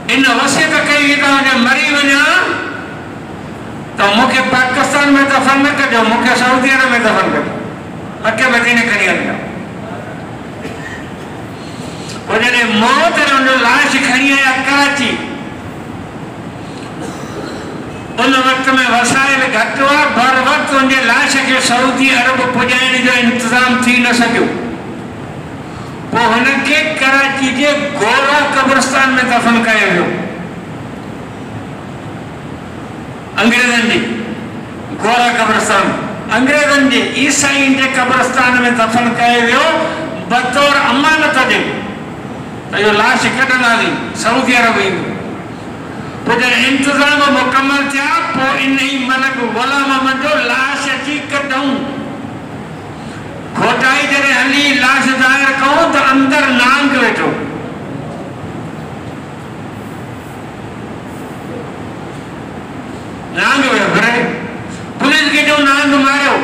इन वसियत कई त मरी वञा तो मूंखे पाकिस्तान में दफ़न न कजो, मूंखे सऊदी अरब में दफ़न कजो, अके मदीने खणी हलिया। पोइ जॾहिं मौत ने लाश खणी आया कराची, उन वक्त में वसाइल घटि हुआ, बर वक्त उनजे लाश के सऊदी अरब पुॼाइण जो इंतज़ाम थी न सकियो। पोइ हुनखे कराची जे गोरा कब्रिस्तान में दफ़न कयो वियो। अंग्रेज़नि जी गोरा कब्रिस्तान, अंग्रेज़नि जे ईसाइन जे कब्रिस्तान में दफ़न कयो वियो बतौर अमानत जे त इहो लाश कढंदासीं सऊदी अरब वेंदो। पोइ जॾहिं इंतज़ाम मुकमल थिया, पोइ इन ई मलक ग़ुलाम अहमद जो लाश अची कढूं। खोटाई जॾहिं हली लाश ज़ाहिर कयूं त अंदरि नांग वेठो। नांग वियो घरे, पुलिस खे जो नांग मारियो।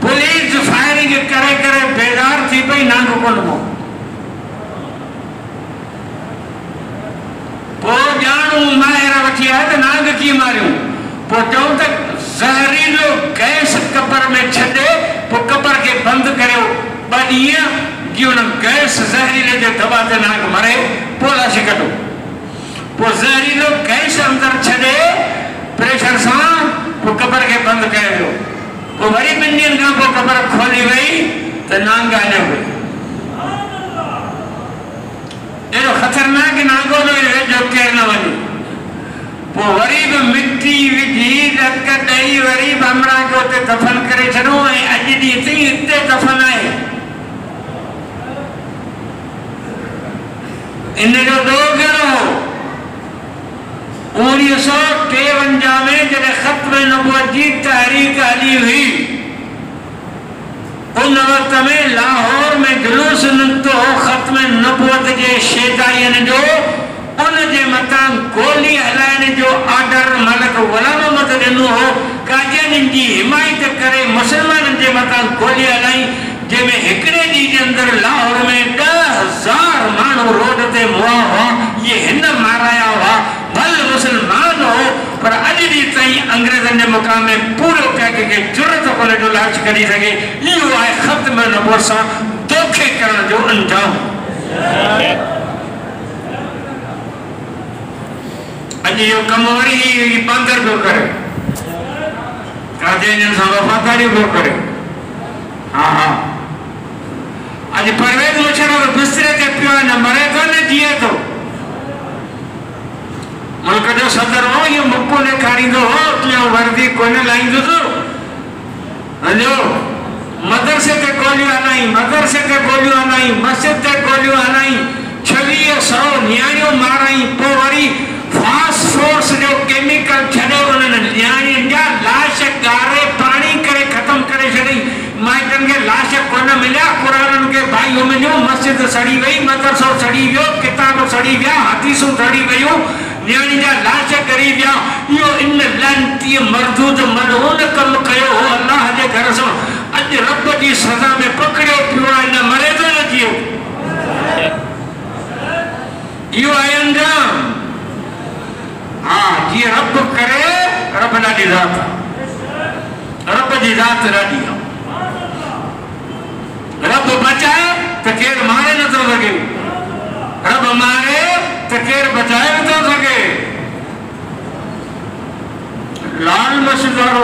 पुलिस फायरिंग करे करे बेदार थी पई, नांग कोन हो। पोइ ॼाणू माहिर वठी आया त नांग कीअं मारियूं। पोइ चऊं त ज़हरीलो गैस कबर में छॾे, पोइ कबर खे बंदि करियो 2 ॾींहं की उन गैस ज़हरीले जे दवा ते नांग मरे, पोइ लाश कढो। पोइ ज़हरीलो गैस अंदरि छॾे प्रेशर सां, पोइ कबर खे बंदि कयो वियो। पोइ वरी 2 ॾींहंनि खां पोइ कबर खोली वई त नांग अञा हुई। एॾो ख़तरनाक नांगो न जो केरु न वञे। पोइ वरी बि मिटी विझी ॾक ॾेई वरी बि अमरा खे उते दफ़न करे छॾियो ऐं अॼु ॾींहं ताईं हिते दफ़न आहे। इन जो ॾोह कहिड़ो हो? 1953 में जॾहिं ख़त्म नबूवत जी तहरीक हली हुई, उन वक्त में लाहौर में जुलूस निकितो ख़त्म नबूवत जे शेदाइनि जो। उन जे मथां गोली हलाइण जो ऑर्डर मलक ग़ुलाम अहमद ॾिनो हो। कादियानी जी हिमायत करे मुसलमाननि जे मथां गोली हलाई, जंहिंमें हिकिड़े ॾींहं जे अंदरि लाहौर में 10,000 माण्हू रोड ते मुआ हुआ। ये हिन माराया हुआ, भल मुसलमान हो, पर अॼु ॾींहं ताईं अंग्रेज़नि जे मुक़ाम में पूरो कंहिंखे ज़रूरत कोन्हे जो लाश कढी सघे। इहो आहे ख़त्म नबूवत सां धोखे करण जो अंजाम। अॼु इहो कमु वरी बंदर पियो करे, कादियानियुनि सां वफ़ादारी पियो करे। हा, अॼु परवेज़ मुशर्रफ बिस्तरे ते पियो आहे, न मरे थो न जीए थो। मुल्क जो सदर हो, इहो मुको ॾेखारींदो हो, कीअं वर्दी कोन लाहींदुसि। हलियो मदरसे ते गोलियूं हलाई, मदरसे ते गोलियूं हलाई, मस्जिद ते गोलियूं हलाई, 2600 नियाणियूं माराई। पोइ वरी फास्फोरस जो केमिकल छॾे उन्हनि नियाणियुनि जा लाश ॻारे पाणी करे ख़तम करे छॾी। माइटनि खे लाश कोन मिलिया, क़ुराननि खे भाइयूं मिलियूं, मस्जिद सड़ी वई, मदरसो सड़ी वियो, किताब सड़ी विया, हदीसूं सड़ी वियूं, नियाणी जा लाश ॻरी विया। इहो इन लानती मरदूद मलऊन कमु कयो हो अल्लाह जे घर सां। अॼु रब जी सज़ा में पकड़ियो पियो आहे, न मरे थो न जियो। इहो आहे अंजाम। हा, जीअं रब करे, रब ॾाढी ज़ात आहे, रब जी ज़ात ॾाढी आहे। रब बचाए त केरु मारे नथो सघे, रब मारे त केरु बचाए नथो सघे। लाल मस्जिद वारो